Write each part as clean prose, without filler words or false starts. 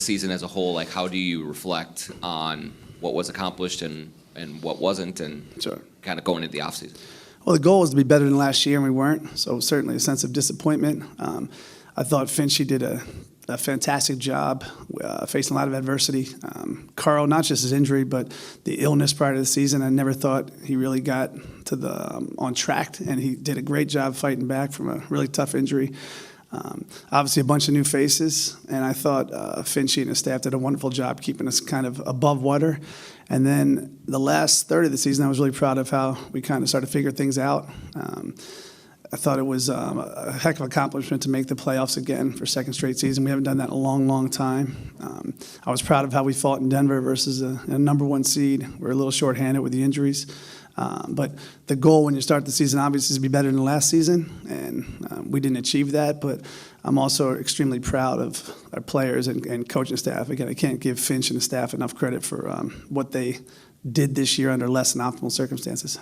season as a whole, like how do you reflect on what was accomplished and what wasn't, and Sure. kind of going into the offseason? Well, the goal was to be better than last year, and we weren't. So certainly a sense of disappointment. I thought Finchy did a fantastic job facing a lot of adversity. Carl, not just his injury, but the illness prior to the season, I never thought he really got to the on track, and he did a great job fighting back from a really tough injury. Obviously, a bunch of new faces, and I thought Finchy and his staff did a wonderful job keeping us kind of above water. And then the last third of the season, I was really proud of how we kind of started to figure things out. I thought it was a heck of an accomplishment to make the playoffs again for a second straight season. We haven't done that in a long, long time. I was proud of how we fought in Denver versus a number one seed. We're a little shorthanded with the injuries. But the goal when you start the season, obviously, is to be better than last season, and we didn't achieve that. But I'm also extremely proud of our players and coaching staff. Again, I can't give Finch and the staff enough credit for what they did this year under less than optimal circumstances.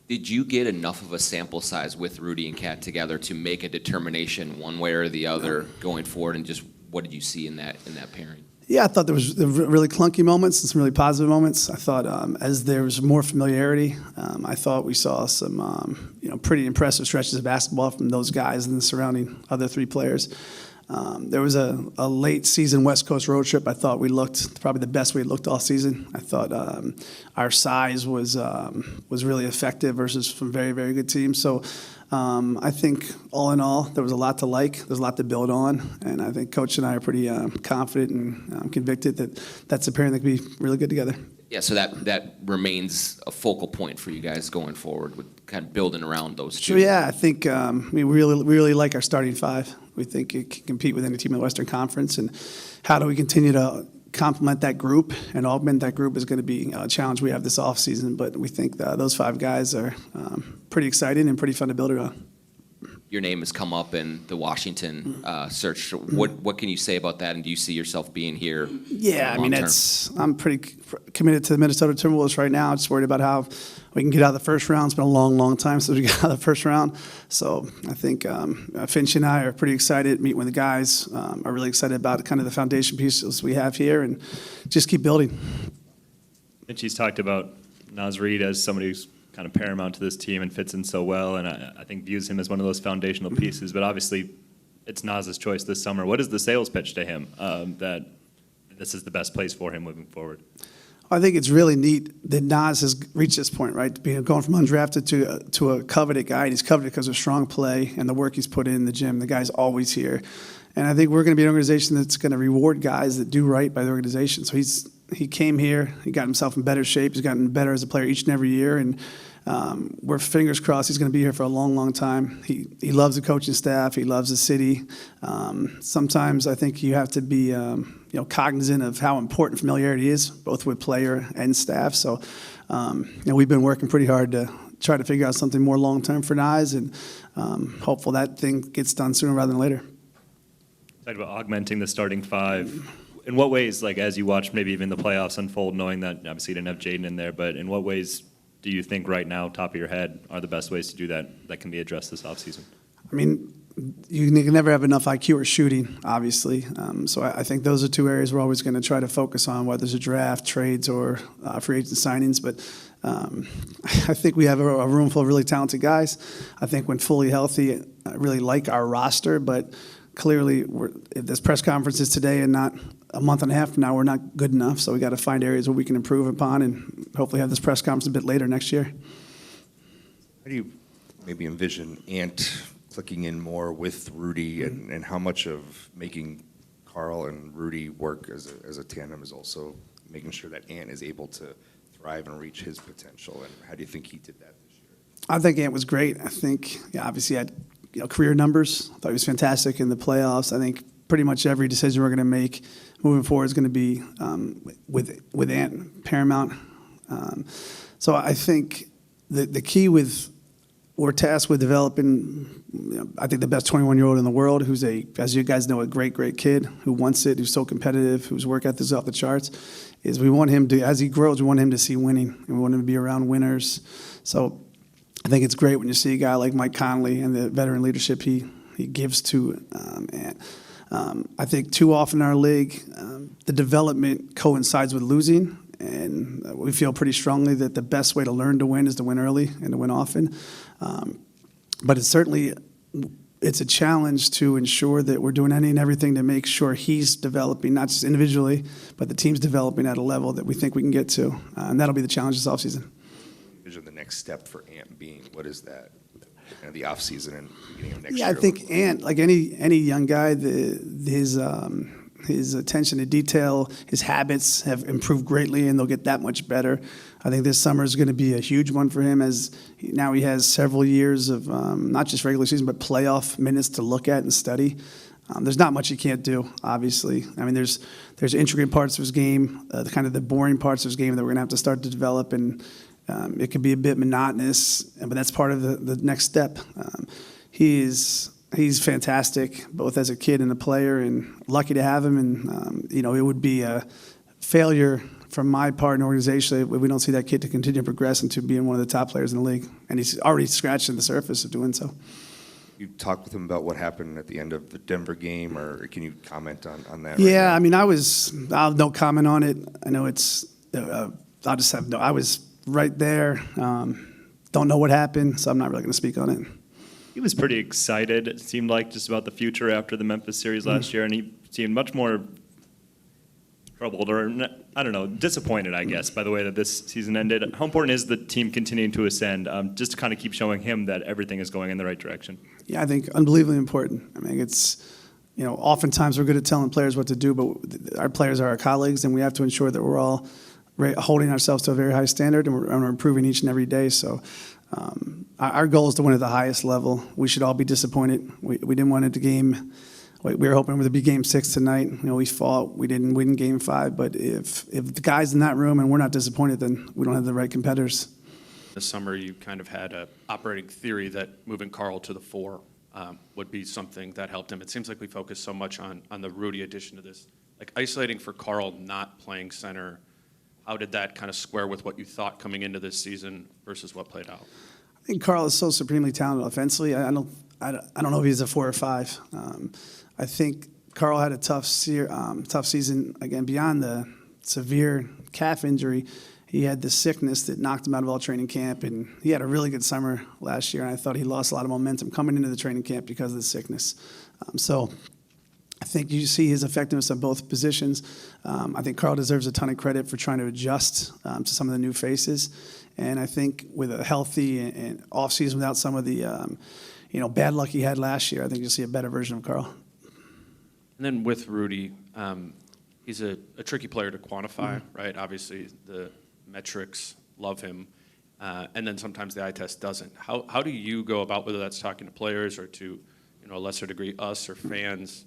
Did you get enough of a sample size with Rudy and Kat together to make a determination one way or the other going forward, and just what did you see in that pairing? Yeah, I thought there was really clunky moments and some really positive moments. I thought as there was more familiarity, I thought we saw some pretty impressive stretches of basketball from those guys and the surrounding other three players. There was a late season West Coast road trip. I thought we looked probably the best we looked all season. I thought our size was really effective versus some very, very good teams. So I think all in all, there was a lot to like. There's a lot to build on. And I think Coach and I are pretty confident and convicted that that's a pairing that could be really good together. Yeah, so that remains a focal point for you guys going forward, with kind of building around those two. So yeah, I think we really like our starting five. We think it can compete with any team in the Western Conference. And how do we continue to complement that group and augment that group is going to be a challenge we have this offseason. But we think those five guys are pretty exciting and pretty fun to build around. Your name has come up in the Washington search. What can you say about that, and do you see yourself being here? Yeah, I mean, I'm pretty committed to the Minnesota Timberwolves right now. Just worried about how we can get out of the first round. It's been a long, long time since we got out of the first round. So I think Finch and I are pretty excited meeting with the guys. Are really excited about kind of the foundation pieces we have here, and just keep building. Finch's talked about Naz Reid as somebody who's kind of paramount to this team and fits in so well, and I think views him as one of those foundational pieces. But obviously, it's Naz's choice this summer. What is the sales pitch to him that this is the best place for him moving forward? I think it's really neat that Naz has reached this point, right? Going from undrafted to a coveted guy. And he's coveted because of strong play and the work he's put in the gym. The guy's always here. And I think we're going to be an organization that's going to reward guys that do right by the organization. So he came here, he got himself in better shape, he's gotten better as a player each and every year, and we're fingers crossed he's going to be here for a long, long time. He loves the coaching staff, he loves the city. Sometimes I think you have to be cognizant of how important familiarity is, both with player and staff. So we've been working pretty hard to try to figure out something more long-term for Naz, and hopeful that thing gets done sooner rather than later. Talked about augmenting the starting five. In what ways, like as you watch maybe even the playoffs unfold, knowing that obviously you didn't have Jaden in there, but in what ways do you think right now, top of your head, are the best ways to do that can be addressed this offseason? I mean, you can never have enough IQ or shooting, obviously. So I think those are two areas we're always going to try to focus on, whether it's a draft, trades, or free agent signings. But I think we have a room full of really talented guys. I think when fully healthy, I really like our roster, but clearly, if this press conference is today and not a month and a half from now, we're not good enough. So we got to find areas where we can improve upon, and hopefully have this press conference a bit later next year. How do you maybe envision Ant clicking in more with Rudy, and how much of making Carl and Rudy work as a tandem is also making sure that Ant is able to thrive and reach his potential? And how do you think he did that this year? I think Ant was great. I think, obviously, he had career numbers. I thought he was fantastic in the playoffs. I think pretty much every decision we're going to make moving forward is going to be with Ant paramount. So I think the key we're tasked with developing, I think the best 21-year-old in the world, who's as you guys know, a great, great kid who wants it, who's so competitive, whose work ethic is off the charts, is we want him to, as he grows, we want him to see winning, and we want him to be around winners. So I think it's great when you see a guy like Mike Connelly and the veteran leadership he gives to Ant. I think too often in our league, the development coincides with losing, and we feel pretty strongly that the best way to learn to win is to win early and to win often. But it's a challenge to ensure that we're doing any and everything to make sure he's developing, not just individually, but the team's developing at a level that we think we can get to. And that'll be the challenge this offseason. Envision the next step for Ant being, what is that? The offseason and beginning of next Yeah, year. I think Ant, like any young guy, his attention to detail, his habits have improved greatly, and they'll get that much better. I think this summer is going to be a huge one for him, as now he has several years of not just regular season but playoff minutes to look at and study. There's not much he can't do, obviously. I mean, there's intricate parts of his game, kind of the boring parts of his game that we're going to have to start to develop, and it can be a bit monotonous, but that's part of the next step. He's fantastic, both as a kid and a player, and lucky to have him. And it would be a failure from my part and organization if we don't see that kid to continue to progress into being one of the top players in the league. And he's already scratching the surface of doing so. You talked with him about what happened at the end of the Denver game, or can you comment on that? Yeah, right I mean, I'll have no comment on it. I know I was right there. Don't know what happened, so I'm not really going to speak on it. He was pretty excited, it seemed like, just about the future after the Memphis series last year, and he seemed much more troubled, or, I don't know, disappointed, I guess, by the way that this season ended. How important is the team continuing to ascend, just to kind of keep showing him that everything is going in the right direction? Yeah, I think unbelievably important. I mean, it's, oftentimes we're good at telling players what to do, but our players are our colleagues, and we have to ensure that we're all holding ourselves to a very high standard, and we're improving each and every day. So our goal is to win at the highest level. We should all be disappointed. We didn't win at the game. We were hoping it would be Game 6 tonight. We fought. We didn't win Game 5. But if the guys in that room and we're not disappointed, then we don't have the right competitors. This summer, you kind of had an operating theory that moving Carl to the 4 would be something that helped him. It seems like we focus so much on the Rudy addition to this. Like isolating for Carl not playing center, how did that kind of square with what you thought coming into this season versus what played out? I think Carl is so supremely talented offensively. I don't know if he's a 4 or 5. I think Carl had a tough season, again, beyond the severe calf injury. He had the sickness that knocked him out of all training camp, and he had a really good summer last year, and I thought he lost a lot of momentum coming into the training camp because of the sickness. So I think you see his effectiveness on both positions. I think Carl deserves a ton of credit for trying to adjust to some of the new faces, and I think with a healthy and offseason without some of the bad luck he had last year, I think you'll see a better version of Carl. And then with Rudy, he's a tricky player to quantify, right? Obviously, the metrics love him, and then sometimes the eye test doesn't. How do you go about, whether that's talking to players or to a lesser degree us or fans,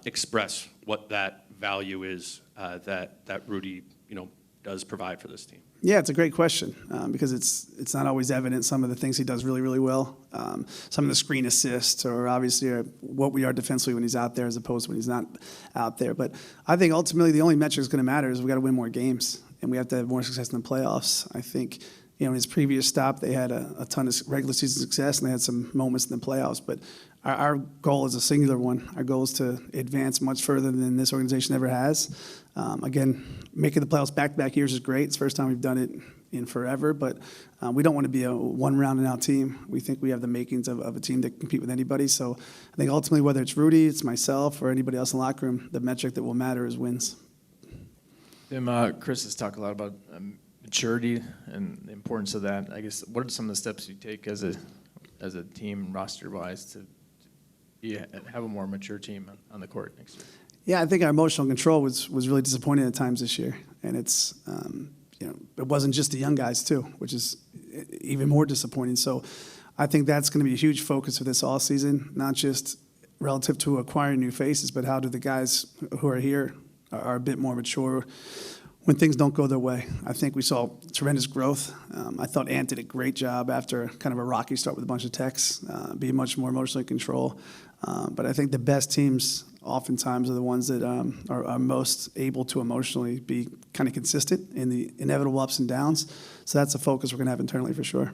express what that value is that Rudy does provide for this team? Yeah, it's a great question because it's not always evident some of the things he does really, really well. Some of the screen assists or obviously what we are defensively when he's out there as opposed to when he's not out there. But I think ultimately the only metric that's going to matter is we got to win more games and we have to have more success in the playoffs. I think in his previous stop they had a ton of regular season success and they had some moments in the playoffs. But our goal is a singular one. Our goal is to advance much further than this organization ever has. Again, making the playoffs back-to-back years is great. It's the first time we've done it in forever, but we don't want to be a one-round-and-out team. We think we have the makings of a team that can compete with anybody. So I think ultimately, whether it's Rudy, it's myself, or anybody else in the locker room, the metric that will matter is wins. Tim, Chris has talked a lot about maturity and the importance of that. I guess what are some of the steps you take as a team roster-wise to have a more mature team on the court next year? Yeah, I think our emotional control was really disappointing at times this year, and it's it wasn't just the young guys too, which is even more disappointing. So I think that's going to be a huge focus of this all season, not just relative to acquiring new faces, but how do the guys who are here are a bit more mature when things don't go their way. I think we saw tremendous growth. I thought Ant did a great job after kind of a rocky start with a bunch of techs, being much more emotionally in control. But I think the best teams oftentimes are the ones that are most able to emotionally be kind of consistent in the inevitable ups and downs. So that's a focus we're going to have internally for sure.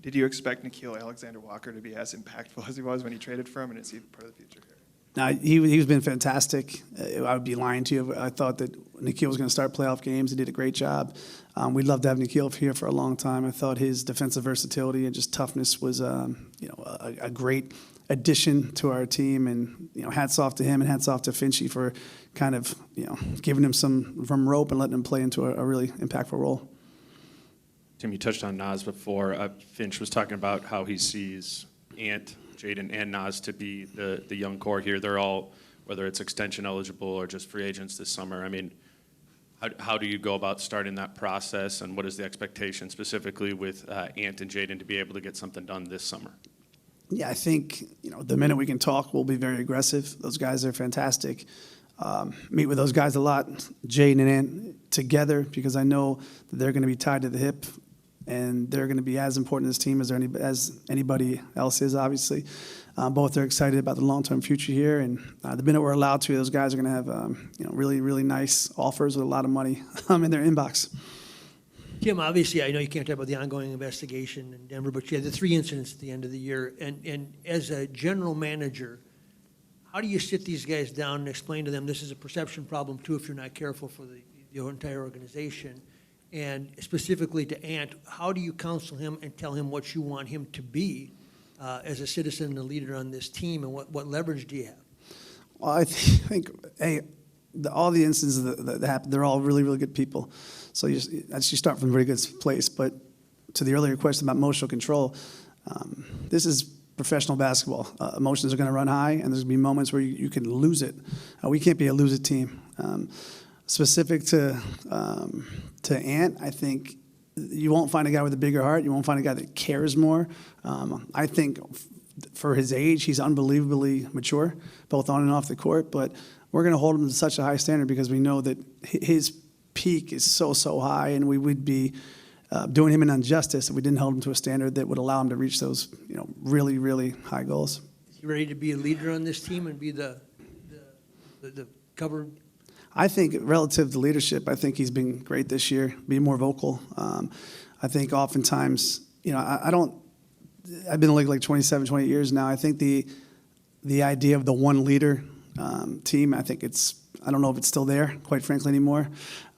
Did you expect Nickeil Alexander-Walker to be as impactful as he was when you traded for him, and is he part of the future here? Now, he's been fantastic. I would be lying to you. I thought that Nikhil was going to start playoff games. He did a great job. We'd love to have Nikhil here for a long time. I thought his defensive versatility and just toughness was, a great addition to our team. And, hats off to him and hats off to Finchy for kind of, giving him some rope and letting him play into a really impactful role. Tim, you touched on Nas before. Finch was talking about how he sees Ant, Jaden, and Nas to be the young core here. They're all, whether it's extension eligible or just free agents this summer. I mean, how do you go about starting that process, and what is the expectation specifically with Ant and Jaden to be able to get something done this summer? Yeah, I think, the minute we can talk, we'll be very aggressive. Those guys are fantastic. Meet with those guys a lot, Jaden and Ant together, because I know that they're going to be tied to the hip, and they're going to be as important to this team as anybody else is, obviously. Both are excited about the long-term future here, and the minute we're allowed to, those guys are going to have really, really nice offers with a lot of money in their inbox. Tim, obviously, I know you can't talk about the ongoing investigation in Denver, but you had the 3 incidents at the end of the year. And as a general manager, how do you sit these guys down and explain to them this is a perception problem, too, if you're not careful for the entire organization? And specifically to Ant, how do you counsel him and tell him what you want him to be as a citizen and a leader on this team, and what leverage do you have? Well, I think all the instances that happened, they're all really, really good people. So you start from a very good place. But to the earlier question about emotional control, this is professional basketball. Emotions are going to run high, and there's going to be moments where you can lose it. We can't be a lose it team. Specific to Ant, I think you won't find a guy with a bigger heart. You won't find a guy that cares more. I think for his age, he's unbelievably mature, both on and off the court. But we're going to hold him to such a high standard because we know that his peak is so high, and we would be doing him an injustice if we didn't hold him to a standard that would allow him to reach those really, really high goals. Is he ready to be a leader on this team and be the cover? I think relative to leadership, I think he's been great this year, be more vocal. I think oftentimes, I've been in the league like 27, 28 years now. I think the idea of the one leader team, I don't know if it's still there, quite frankly, anymore.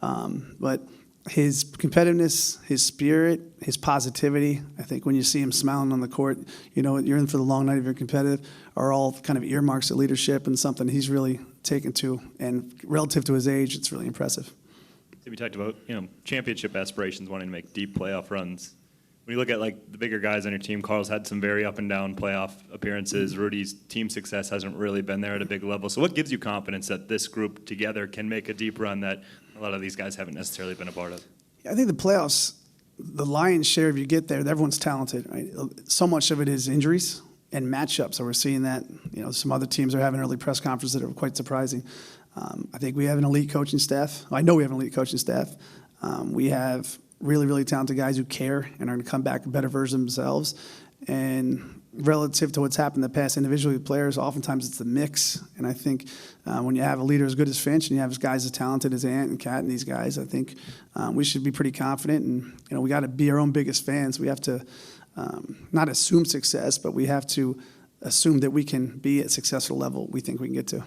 But his competitiveness, his spirit, his positivity, I think when you see him smiling on the court, you're in for the long night if you're competitive, are all kind of earmarks of leadership and something he's really taken to. And relative to his age, it's really impressive. We talked about, championship aspirations, wanting to make deep playoff runs. When you look at the bigger guys on your team, Carl's had some very up and down playoff appearances. Rudy's team success hasn't really been there at a big level. So what gives you confidence that this group together can make a deep run that a lot of these guys haven't necessarily been a part of? I think the playoffs, the lion's share, if you get there, everyone's talented, right? So much of it is injuries and matchups. So we're seeing that, some other teams are having early press conferences that are quite surprising. I think we have an elite coaching staff. I know we have an elite coaching staff. We have really, really talented guys who care and are going to come back better versions of themselves. And relative to what's happened in the past individually with players, oftentimes it's the mix. And I think when you have a leader as good as Finch and you have guys as talented as Ant and Kat and these guys, I think we should be pretty confident. And we got to be our own biggest fans. We have to not assume success, but we have to assume that we can be at successful level we think we can get to.